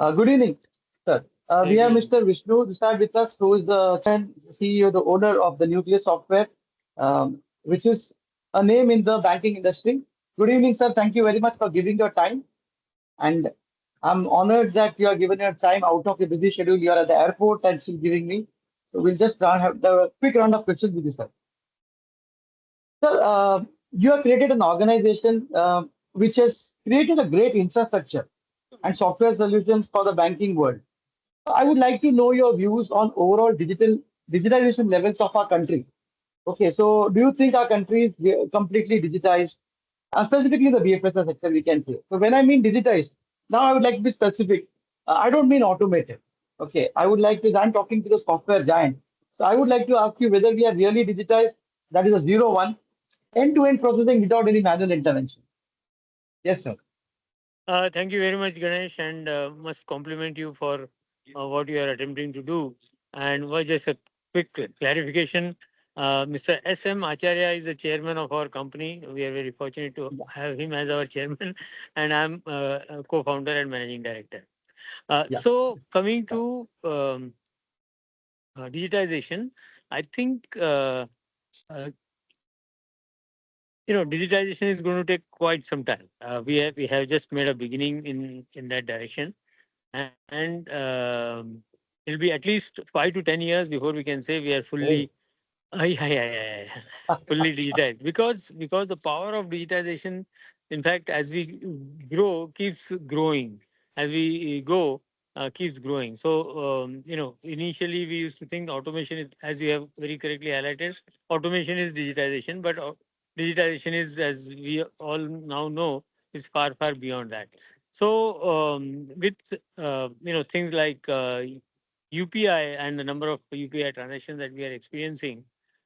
Good evening, sir. We Very have good evening. Mr. Vishnu Dusad with us, who is the chairman, CEO, the owner of the Nucleus Software, which is a name in the banking industry. Good evening, sir. Thank you very much for giving your time. And I'm honored that you are giving your time out of your busy schedule. You are at the airport and still giving me. So we'll just have the quick round of questions with you, sir. Sir, you have created an organization which has created a great infrastructure and software solutions for the banking world. I would like to know your views on overall digitization levels of our country. Okay, so do you think our country is completely digitized? Specifically the BFSI sector, we can say. So when I mean digitized, now I would like to be specific. I don't mean automated. Okay, I would like to. I'm talking to the software giant. So I would like to ask you whether we are really digitized. That is a zero one, end-to-end processing without any manual intervention. Yes, sir. Thank you very much, Ganesh, and must compliment you for what you are attempting to do. And was just a quick clarification. Mr. S.M. Acharya is the chairman of our company. We are very fortunate to Yeah, have him as our chairman, and I'm a co-founder and managing director. yeah, So, coming to digitization, I think uh, digitization is going to take quite some time. We have just made a beginning in that direction, and it'll be at least 5 to 10 years before we can say we are oh, fully fully digitized, because the power of digitization, in fact, as we grow, keeps growing. As we go, keeps growing. So initially we used to think automation is, as you have very correctly highlighted, automation is digitization, but digitization is, as we all now know, is far beyond that. So with things like UPI and the number of UPI transactions that we are experiencing,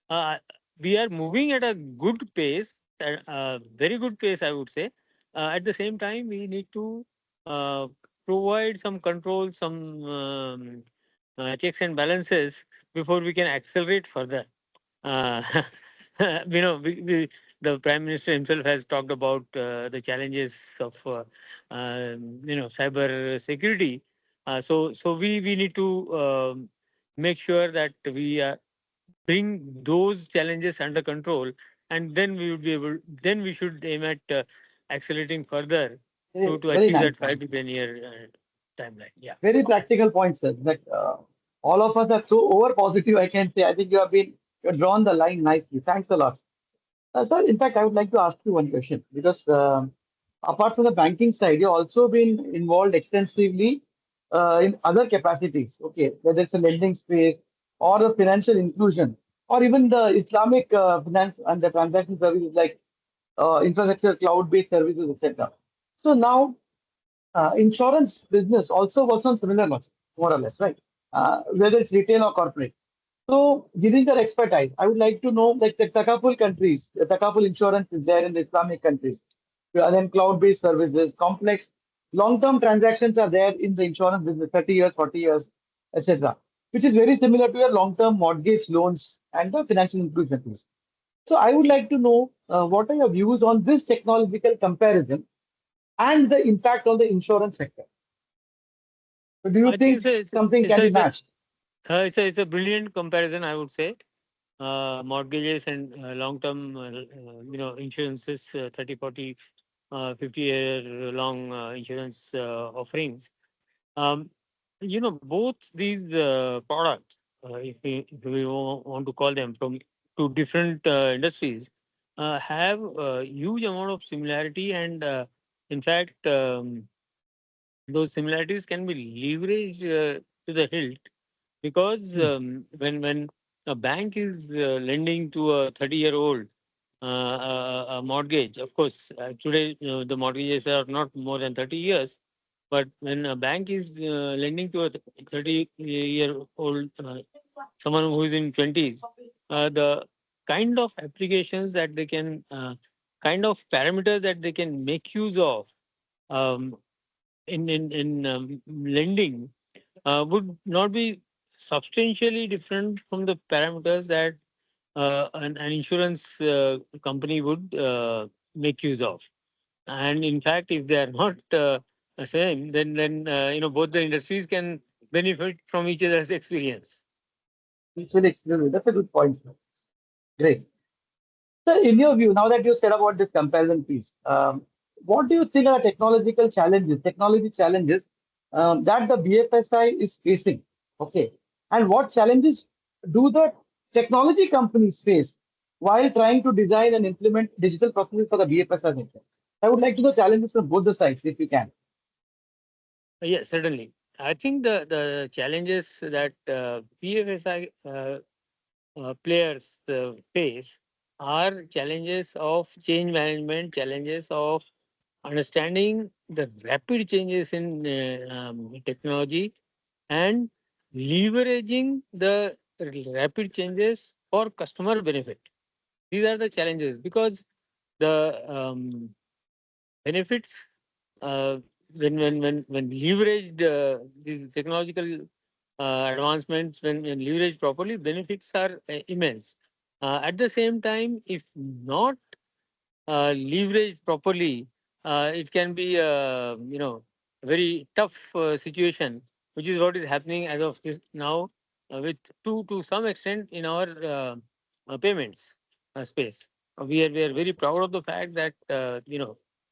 uh, we are moving at a good pace, at a very good pace, I would say. At the same time, we need to uh, provide some control, some checks and balances before we can accelerate further. Uh, the Prime Minister himself has talked about the challenges of cyber security. So we need to make sure that we bring those challenges under control, and then we would be able. Then we should aim at accelerating further very, to very achieve nice. that 5 to 10 year timeline. Yeah. Very practical point, sir. That all of us are so over positive, I can say. I think you've drawn the line nicely. Thanks a lot. Sir, in fact, I would like to ask you one question because apart from the banking side, you've also been involved extensively in other capacities. Okay, whether it's a lending space or the financial inclusion or even the Islamic finance and the transaction services like infrastructure, cloud-based services, etc. So now insurance business also works on similar logic, more or less, right? Whether it's retail or corporate. So, giving their expertise, I would like to know like the Takaful countries, the Takaful insurance is there in the Islamic countries. And then cloud-based services, complex long-term transactions are there in the insurance business, 30 years, 40 years, etc., which is very similar to your long-term mortgage loans and the financial inclusion piece. So, I would like to know what are your views on this technological comparison and the impact on the insurance sector. So do you I think think something can be matched? it's a brilliant comparison, I would say. Mortgages and long-term, insurances, 30, 40, 50-year long insurance offerings. Um, both these products, if we want to call them, from two different industries, have a huge amount of similarity, and in fact, those similarities can be leveraged to the hilt, because Hmm. when a bank is lending to a 30-year-old a mortgage, of course, today the mortgages are not more than 30 years, but when a bank is lending to a 30-year-old, someone who is in 20s, the kind of applications that they can, kind of parameters that they can make use of um, in lending would not be substantially different from the parameters that an insurance company would make use of. And in fact, if they are not same, then both the industries can benefit from each other's experience. Mutually exclusive. That's a good point, sir. Great. So, in your view, now that you said about this comparison piece, what do you think are technology challenges that the BFSI is facing? Okay. And what challenges do the technology companies face while trying to design and implement digital processes for the BFSI sector? I would like to know challenges from both the sides, if you can. Yes, certainly. I think the challenges that PFSI players face are challenges of change management, challenges of understanding the rapid changes in technology, and leveraging the rapid changes for customer benefit. These are the challenges because the benefits, uh, when leveraged, these technological advancements, when leveraged properly, benefits are immense. At the same time, if not leveraged properly, it can be a very tough situation, which is what is happening as of this now, with to some extent in our payments space. We are very proud of the fact that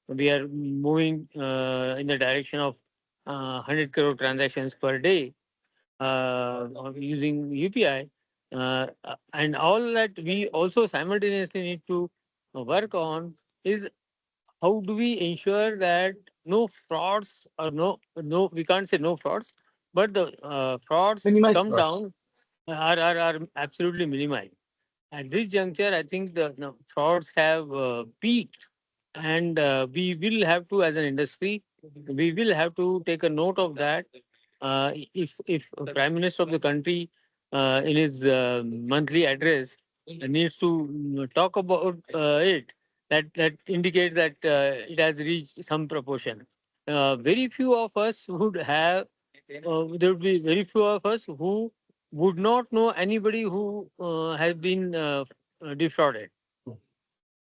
we are moving in the direction of 100 crore transactions per day using UPI, and all that we also simultaneously need to work on is how do we ensure that no frauds, or no, we can't say no frauds, but the frauds Minimize come frauds. down, are absolutely minimized. At this juncture, I think the frauds have peaked, and we will have to, as an industry, we will have to take a note of that. If Prime Minister of the country, in his monthly address, needs to talk about it, that indicates that it has reached some proportion. Very few of us would have. There would be very few of us who would not know anybody who has been defrauded,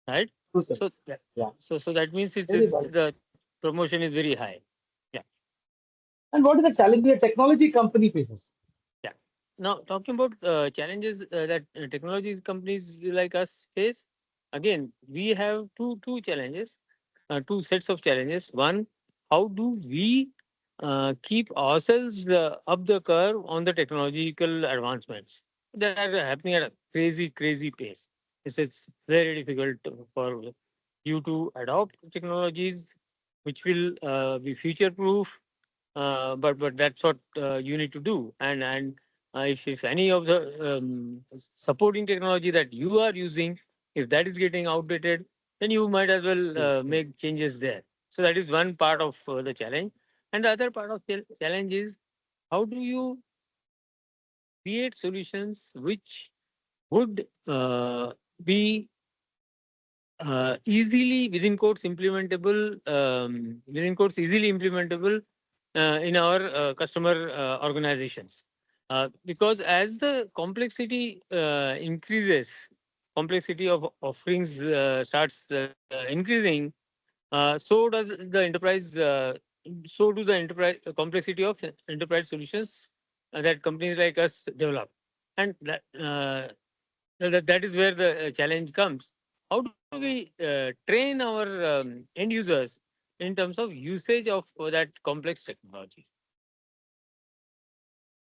right? True, sir. So, Yeah. so that means Very it's well. the promotion is very high. Yeah, And what is the challenge the technology company faces? yeah. Now, talking about challenges that technology companies like us face, again, we have two challenges, two sets of challenges. One, how do we keep ourselves up the curve on the technological advancements that are happening at a crazy pace? It's very difficult for you to adopt technologies which will be future proof, but that's what you need to do. And if any of the supporting technology that you are using, if that is getting outdated, then you might as well True, true. make changes there. So that is one part of the challenge. And the other part of the challenge is, how do you create solutions which would be easily, within quotes, implementable, easily implementable in our customer organizations. Because as the complexity increases, complexity of offerings starts increasing, so does the enterprise. So do the enterprise complexity of enterprise solutions that companies like us develop, and that is where the challenge comes. How do we train our end users in terms of usage of that complex technology?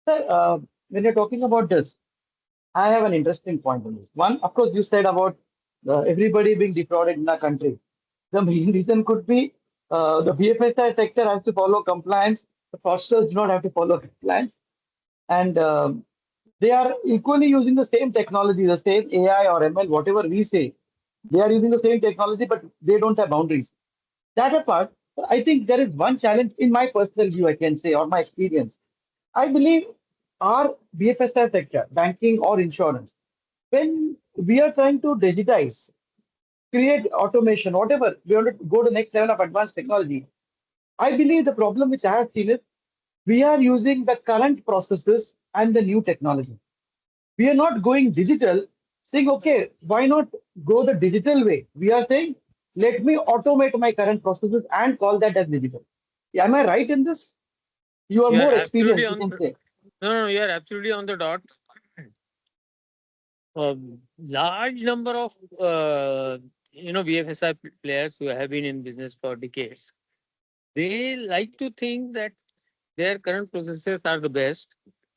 Sir, when you're talking about this, I have an interesting point on this. One, of course, you said about everybody being defrauded in our country. The main reason could be the BFSI sector has to follow compliance. The fraudsters do not have to follow compliance. And they are equally using the same technology, the same AI or ML, whatever we say. They are using the same technology, but they don't have boundaries. That apart, I think there is one challenge in my personal view, I can say, or my experience. I believe our BFSI sector, banking or insurance, when we are trying to digitize, create automation, whatever, we want to go to the next level of advanced technology. I believe the problem which I have seen is we are using the current processes and the new technology. We are not going digital, saying, okay, why not go the digital way? We are saying, let me automate my current processes and call that as digital. Am I right in this? You are You are more absolutely experienced, we on. can say. No, you are absolutely on the dot. Large number of BFSI players who have been in business for decades. They like to think that their current processes are the best,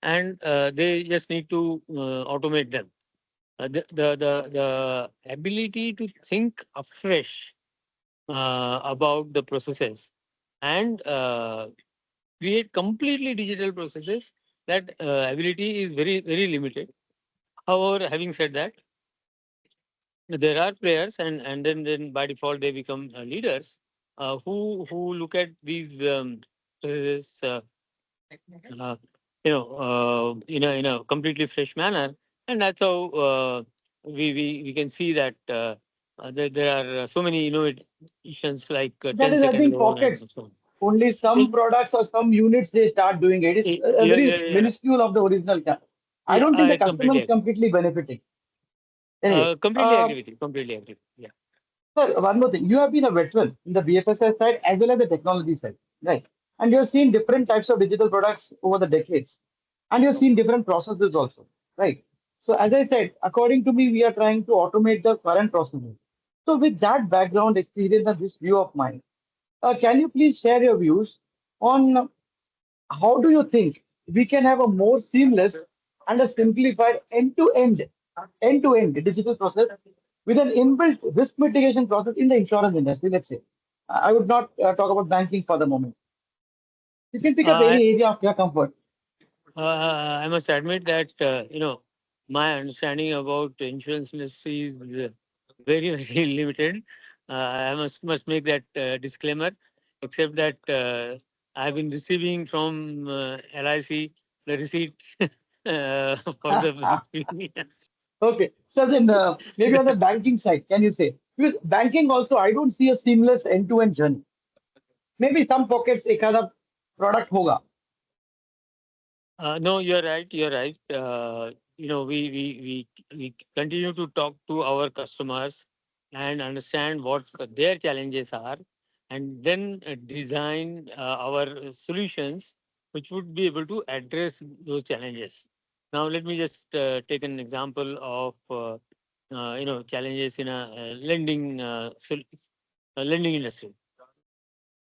and they just need to automate them. The ability to think afresh about the processes and create completely digital processes, that ability is very limited. However, having said that, there are players, and then by default they become leaders who look at these processes uh, in a completely fresh manner, and that's how we can see that there are so many innovations like That 10 is, I second think, loan and pockets. so on. Only some It- products or some units they start doing it. It's a yeah, very yeah, yeah, minuscule of the original. I yeah. don't think the I customer completely is agree. completely benefiting. Anyway, Completely agree with you. Completely agree. Yeah. sir, one more thing. You have been a veteran in the BFSI side as well as the technology side, right? And you have seen different types of digital products over the decades. And you have seen different processes also, right? So, as I said, according to me, we are trying to automate the current processes. So, with that background experience and this view of mine, can you please share your views on how do you think we can have a more seamless and a simplified end-to-end digital process with an inbuilt risk mitigation process in the insurance industry, let's say? I would not talk about banking for the moment. You can pick up I any area of your comfort. I must admit that my understanding about the insurance industry is very limited. I must make that disclaimer, except that I've been receiving from LIC the receipt for the Okay, so then maybe on the banking side, can you say? Because banking also, I don't see a seamless end-to-end journey. Maybe some pockets, एक आधा product होगा. No, you're right. You're right. We continue to talk to our customers and understand what their challenges are, and then design our solutions, which would be able to address those challenges. Now, let me just take an example of challenges in a lending industry.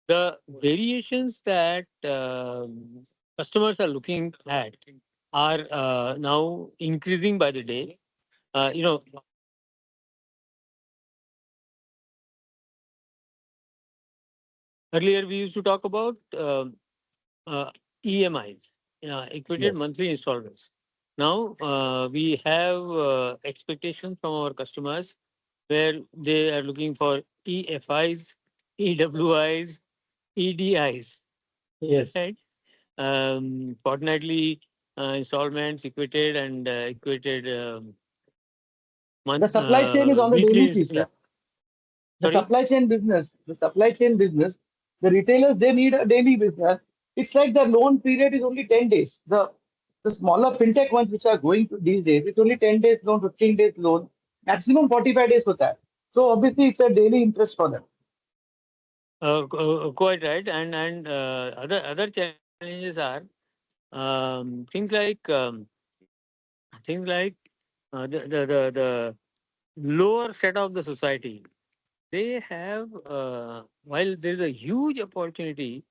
The variations that customers are looking at are now increasing by the day. Earlier we used to talk about uh, EMIs, equated Yes. monthly installments. Now we have expectations from our customers where they are looking for EFIs, EWIs, EDIs, Yes. right? Fortnightly installments, equated and equated The month supply chain is on the daily weekly. piece, sir. The Sorry. supply chain business, the retailers they need a daily business. It's like the loan period is only 10 days. The smaller fintech ones which are going to these days, it's only 10 days loan, 15 days loan, maximum 45 days for that. So obviously it's a daily interest for them. Quite right. And other challenges are things like the lower set of the society. They have while there's a huge opportunity,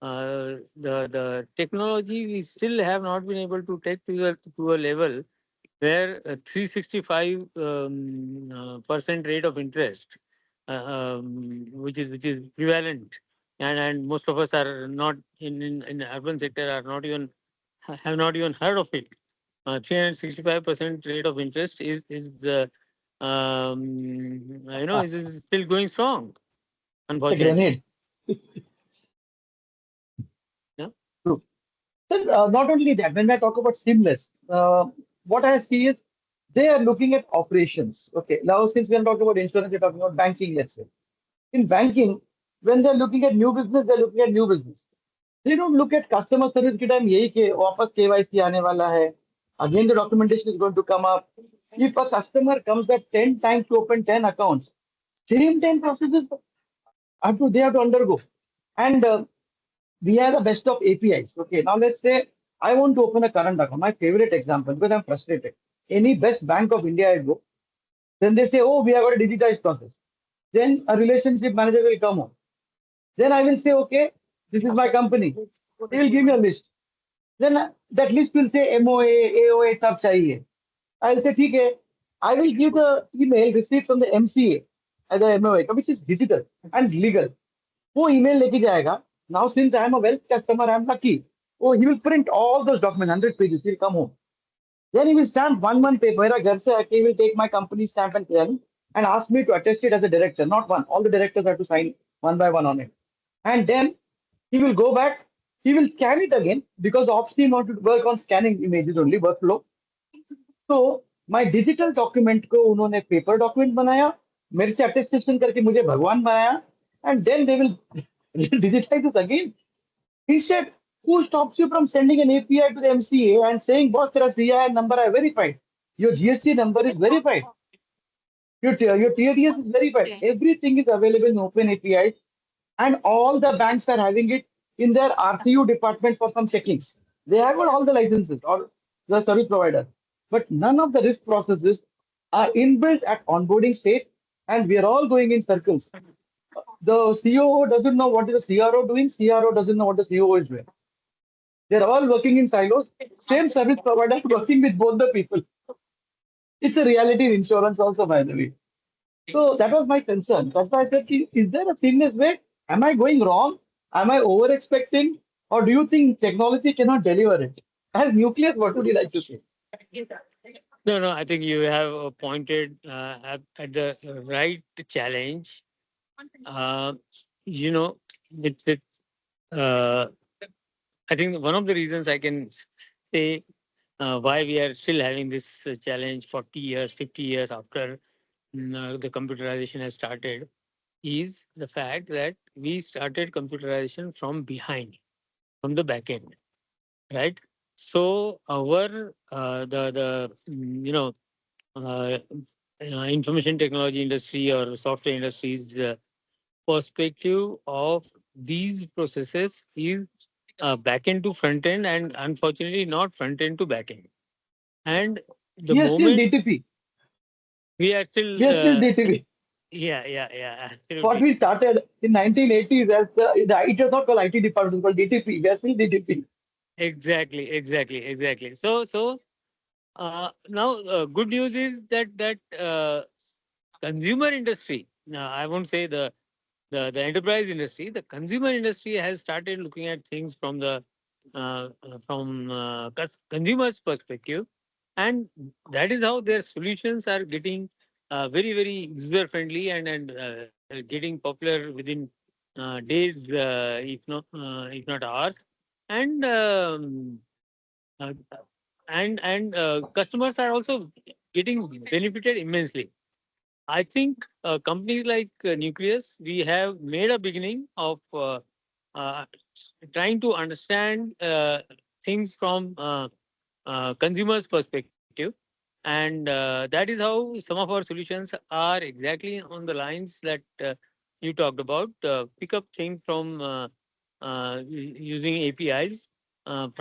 the technology we still have not been able to take to a level where 365 percent rate of interest, which is prevalent, and most of us are not in the urban sector are not even have not even heard of it. 365% rate of interest is the is still going strong, It's a unfortunately. grenade. Yeah. True. Then, not only that, when I talk about seamless, what I see is they are looking at operations. Okay, now since we are talking about insurance, we're talking about banking, let's say. In banking, when they're looking at new business, they're looking at new business. They don't look at customer service के time यही के वापस KYC आने वाला है. Again, the documentation is going to come up. If a customer comes back 10 times to open 10 accounts, same 10 processes they have to undergo. And we have the best of APIs. Okay, now let's say I want to open a current account. My favorite example because I'm frustrated. Any best bank of India I go, then they say, oh, we have got a digitized process. Then a relationship manager will come on. Then I will say, okay, this is my company. They will give me a list. Then that list will say MOA, AOA, stuff chahiye. I'll say, ठीक है. I will give the email received from the MCA as a MOA, which is digital and legal. वो email लेके जाएगा. Now, since I am a wealth customer, I am lucky. Oh, he will print all those documents, 100 pages. He'll come home. Then he will stamp one paper. मेरा घर से आके he will take my company stamp and pen and ask me to attest it as a director, not one. All the directors have to sign one by one on it. And then he will go back. He will scan it again because ops team want to work on scanning images only workflow. तो my digital document को उन्होंने paper document बनाया मेरे से attestation करके मुझे भगवान बनाया and then they will digitize it again. He said, who stops you from sending an API to the MCA and saying, boss, tera CIN number I verified. Your GST number is verified. Your TADS is verified. Everything is available in open APIs, and all the banks are having it in their RCU department for some checkings. They have got all the licenses or the service provider, but none of the risk processes are inbuilt at onboarding stage, and we are all going in circles. The COO doesn't know what is the CRO doing. CRO doesn't know what the COO is doing. They're all working in silos. Same service provider working with both the people. It's a reality in insurance also, by the way. So that was my concern. That's why I said, is there a seamless way? Am I going wrong? Am I over expecting? Or do you think technology cannot deliver it? As nucleus, what would you like to say? No, no, I think you have pointed at the right challenge. Uh, you know, it's uh, I think one of the reasons I can say why we are still having this challenge 40 years, 50 years after the computerization has started is the fact that we started computerization from behind, from the back end, right? So our uh, information technology industry or software industries perspective of these processes is back end to front end, and unfortunately not front end to back end. And the We are still moment DTP. we are still We are still DTP. yeah, What absolutely. we started in 1980s as it was not called IT department, it was called DTP. We are still DTP. Exactly. So now good news is that consumer industry. I won't say the enterprise industry. The consumer industry has started looking at things from the consumers' perspective, and that is how their solutions are getting very user friendly and getting popular within days, if not hours, and uh, and customers are also getting benefited immensely. I think companies like Nucleus, we have made a beginning of uh, trying to understand things from consumers' perspective, and that is how some of our solutions are exactly on the lines that you talked about. Pick up things from using APIs. And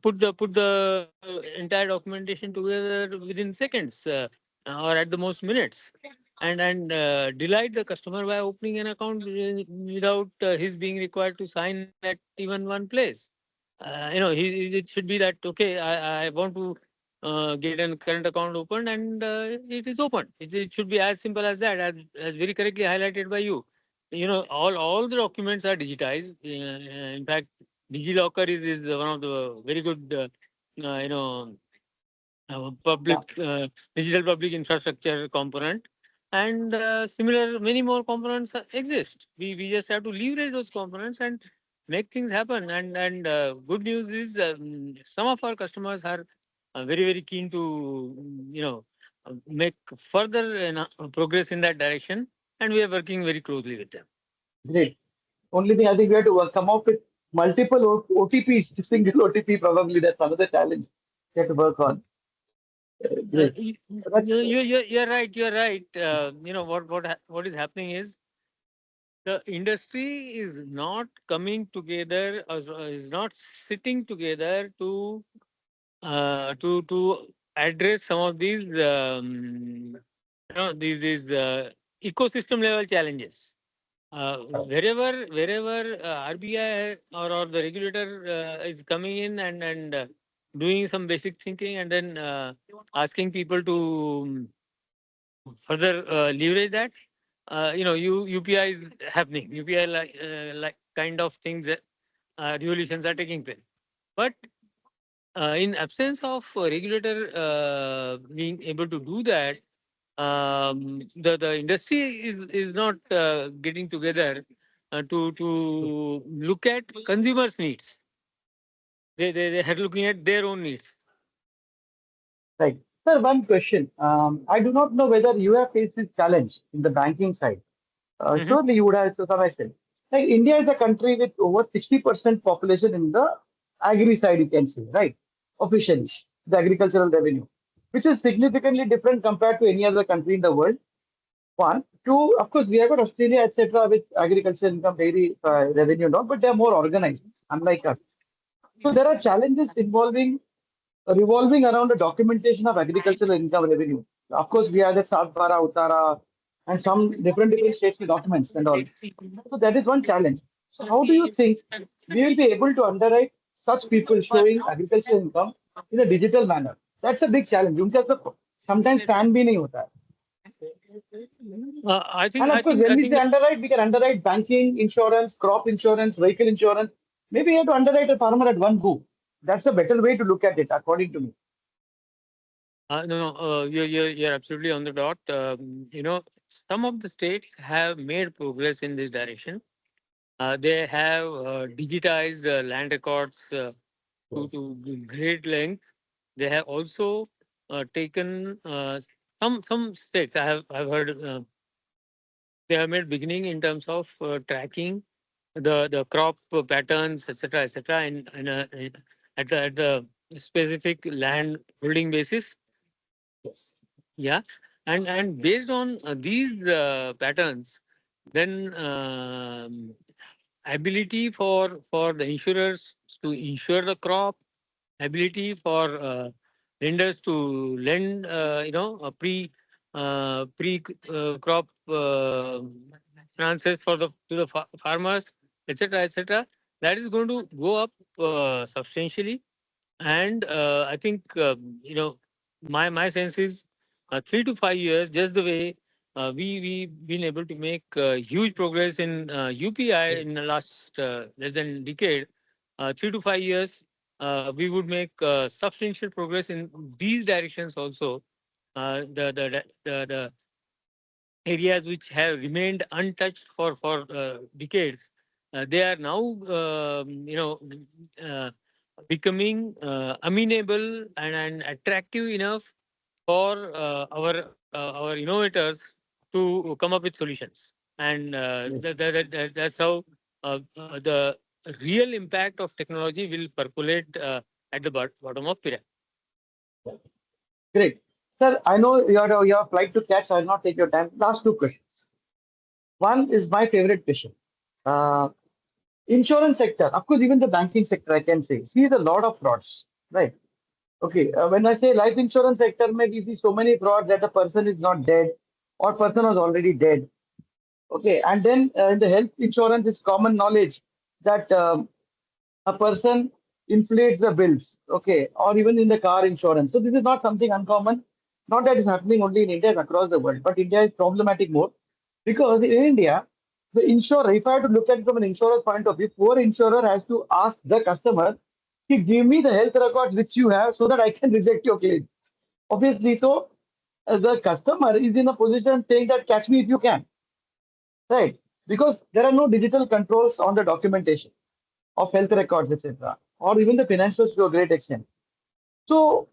put the entire documentation together within seconds or at the most minutes, and delight the customer by opening an account without his being required to sign at even one place. It should be that okay, I want to get a current account opened, and it is open. It should be as simple as that, as very correctly highlighted by you. All the documents are digitized. In fact, DigiLocker is one of the very good, Yeah, public digital public infrastructure component, and similar many more components exist. We just have to leverage those components and make things happen. And good news is some of our customers are very keen to make further progress in that direction, and we are working very closely with them. great. Only thing I think we have to come up with multiple OTPs, single OTP probably. That's another challenge we have to work on. Uh, Great. you, That's you're right. You're right. What is happening is The industry is not coming together, is not sitting together to address some of these these ecosystem level challenges. Wherever RBI or the regulator is coming in and doing some basic thinking, and then asking people to further leverage that, UPI is happening. UPI like kind of things that revolutions are taking place. But in absence of a regulator being able to do that, the industry is not getting together to look at consumers' needs. They are looking at their own needs. Right. Sir, one question. I do not know whether you have faced this challenge in the banking side. Hmm. Surely you would have to some extent. Like India is a country with over 60% population in the agri side, you can say, right? Officially, the agricultural revenue, which is significantly different compared to any other country in the world. One, two, of course, we have got Australia, etc., with agricultural income, dairy revenue, not, but they are more organized, unlike us. So there are challenges involving revolving around the documentation of agricultural income revenue. Of course, we have the Satbara, Uttara, and some different states with documents and all. So that is one challenge. So how do you think we will be able to underwrite such people showing agricultural income in a digital manner? That's a big challenge. उनका तो sometimes PAN भी नहीं होता है. I think And I of course, think when I we say think underwrite, we can underwrite banking, insurance, crop insurance, vehicle insurance. Maybe you have to underwrite a farmer at one go. That's a better way to look at it, according to me. no, you're absolutely on the dot. Some of the states have made progress in this direction. They have digitized land records to great length. They have also taken some states. I've heard they have made beginning in terms of tracking the crop patterns, etc., at the specific land holding basis. Yes. Yeah, and based on these patterns, then ability for the insurers to insure the crop, ability for lenders to lend, a pre crop finances for the to the farmers, etc. That is going to go up substantially. And I think my sense is 3 to 5 years, just the way we've been able to make huge progress in UPI in the last less than decade. 3 to 5 years, we would make substantial progress in these directions also. The areas which have remained untouched for decades, they are now uh, becoming amenable and attractive enough for our innovators to come up with solutions. And Yes. that's how the real impact of technology will percolate at the bottom of pyramid. Great. Sir, I know you have a flight to catch. I will not take your time. Last two questions. One is my favorite question. Uh, Insurance sector, of course, even the banking sector, I can say, sees a lot of frauds, right? Okay, when I say life insurance sector, maybe we see so many frauds that a person is not dead or person was already dead. Okay, and then in the health insurance, it's common knowledge that a person inflates the bills, okay, or even in the car insurance. So this is not something uncommon. Not that it's happening only in India, it's across the world, but India is problematic more because in India, the insurer, if I have to look at it from an insurer's point of view, poor insurer has to ask the customer, "Ki, give me the health records which you have so that I can reject your claim." Obviously, so the customer is in a position saying that catch me if you can, right? Because there are no digital controls on the documentation of health records, etc., or even the financials to a great extent. So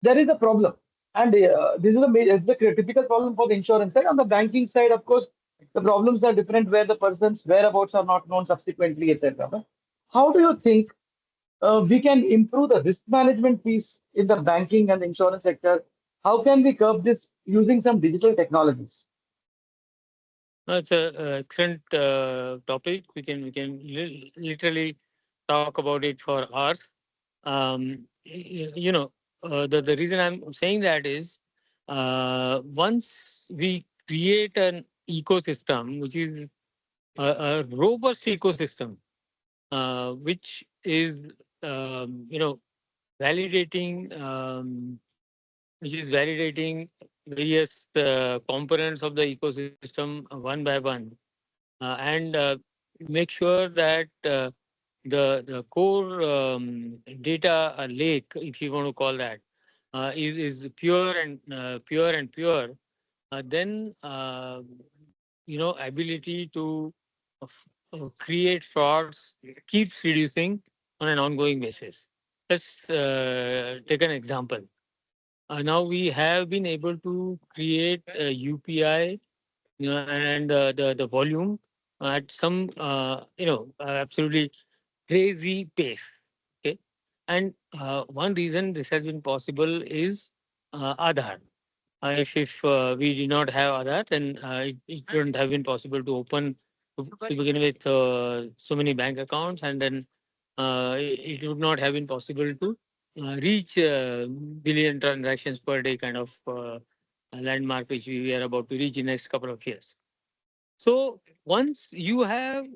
there is a problem, and this is the typical problem for the insurance side. On the banking side, of course, the problems are different, where the person's whereabouts are not known subsequently, etc. But how do you think we can improve the risk management piece in the banking and the insurance sector? How can we curb this using some digital technologies? That's a excellent topic. We can literally talk about it for hours. The reason I'm saying that is, once we create an ecosystem, which is a robust ecosystem, which is validating, which is validating various components of the ecosystem one by one, and make sure that the core data lake, if you want to call that, is pure, then ability to create frauds keeps reducing on an ongoing basis. Let's take an example. Now we have been able to create a UPI, and the volume at some absolutely crazy pace. Okay, and one reason this has been possible is Aadhaar. If we did not have Aadhaar, then it wouldn't have been possible to open to begin with so many bank accounts, and then it would not have been possible to reach billion transactions per day kind of landmark which we are about to reach in next couple of years. So once you have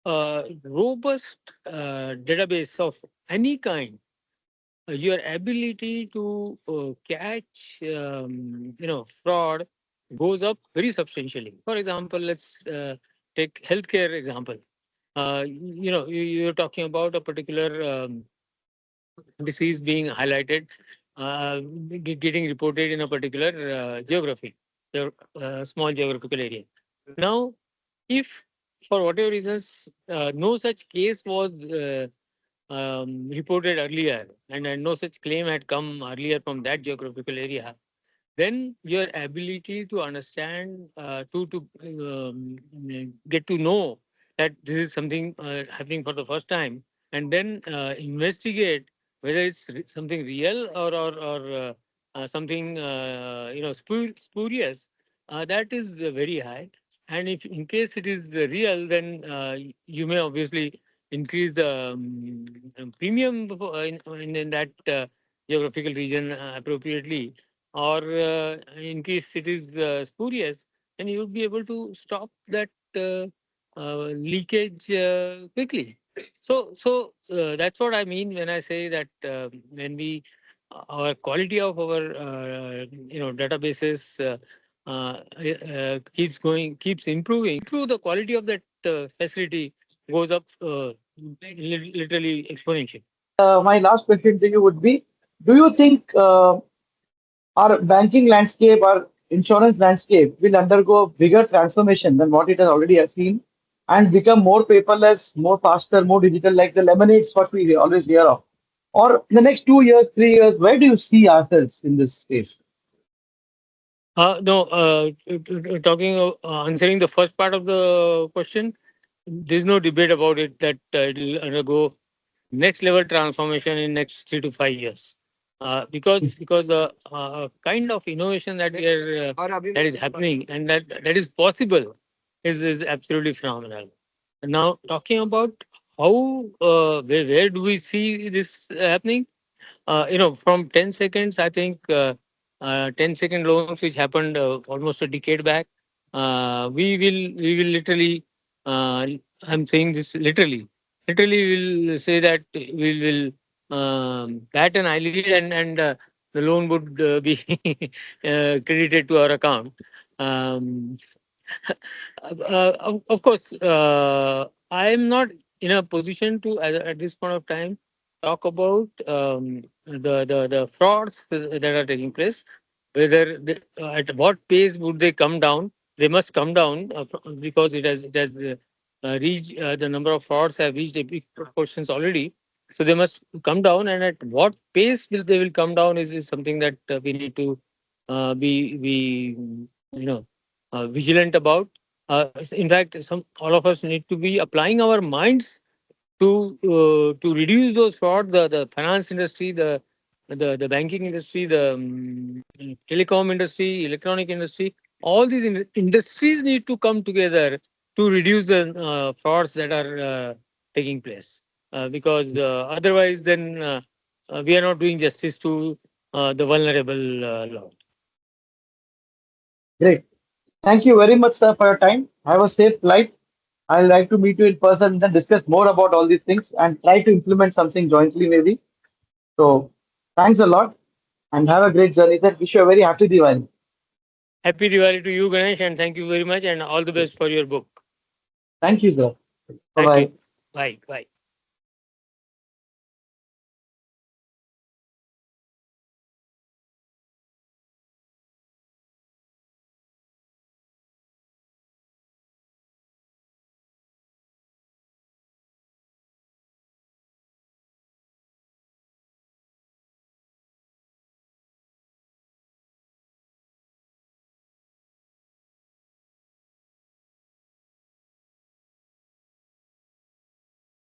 a robust database of any kind, your ability to catch fraud goes up very substantially. For example, let's take healthcare example. You're talking about a particular disease being highlighted, uh, getting reported in a particular geography, small geographical area. Now, if for whatever reasons no such case was reported earlier, and no such claim had come earlier from that geographical area, then your ability to understand, to get to know that this is something happening for the first time, and then investigate whether it's something real or something spurious, that is very high. And if in case it is real, then you may obviously increase the premium in that geographical region appropriately, or in case it is spurious, then you would be able to stop that leakage quickly. So that's what I mean when I say that when we our quality of our databases keeps improving, the quality of that facility goes up literally exponentially. My last question to you would be: do you think our banking landscape, our insurance landscape will undergo a bigger transformation than what it has already seen and become more paperless, more faster, more digital, like the lemonades what we always hear of? Or in the next 2 years, 3 years, where do you see ourselves in this space? No, talking answering the first part of the question, there's no debate about it that it will undergo next level transformation in next 3 to 5 years. Because the kind of innovation that we are that is happening and that is possible is absolutely phenomenal. Now talking about how where do we see this happening? From 10 seconds, I think 10-second loans, which happened almost a decade back, we will literally, I'm saying this literally will say that we will bat an eyelid, and the loan would be credited to our account. Um, of course, I am not in a position to, at this point of time, talk about the frauds that are taking place. Whether at what pace would they come down? They must come down because it has reached, the number of frauds have reached a big proportions already. So they must come down, and at what pace they will come down is something that we need to be vigilant about. In fact, some all of us need to be applying our minds to reduce those frauds. The finance industry, the banking industry, the telecom industry, electronic industry. all these industries need to come together to reduce the frauds that are taking place. Because otherwise, then we are not doing justice to the vulnerable lot. Great. Thank you very much, sir, for your time. Have a safe flight. I'd like to meet you in person and then discuss more about all these things and try to implement something jointly, maybe. So, thanks a lot and have a great journey, sir. Wish you a very happy Diwali. Happy Diwali to you, Ganesh, and thank you very much, and all the best for your book. Thank you, sir. Bye Thank you. bye. Bye. Bye.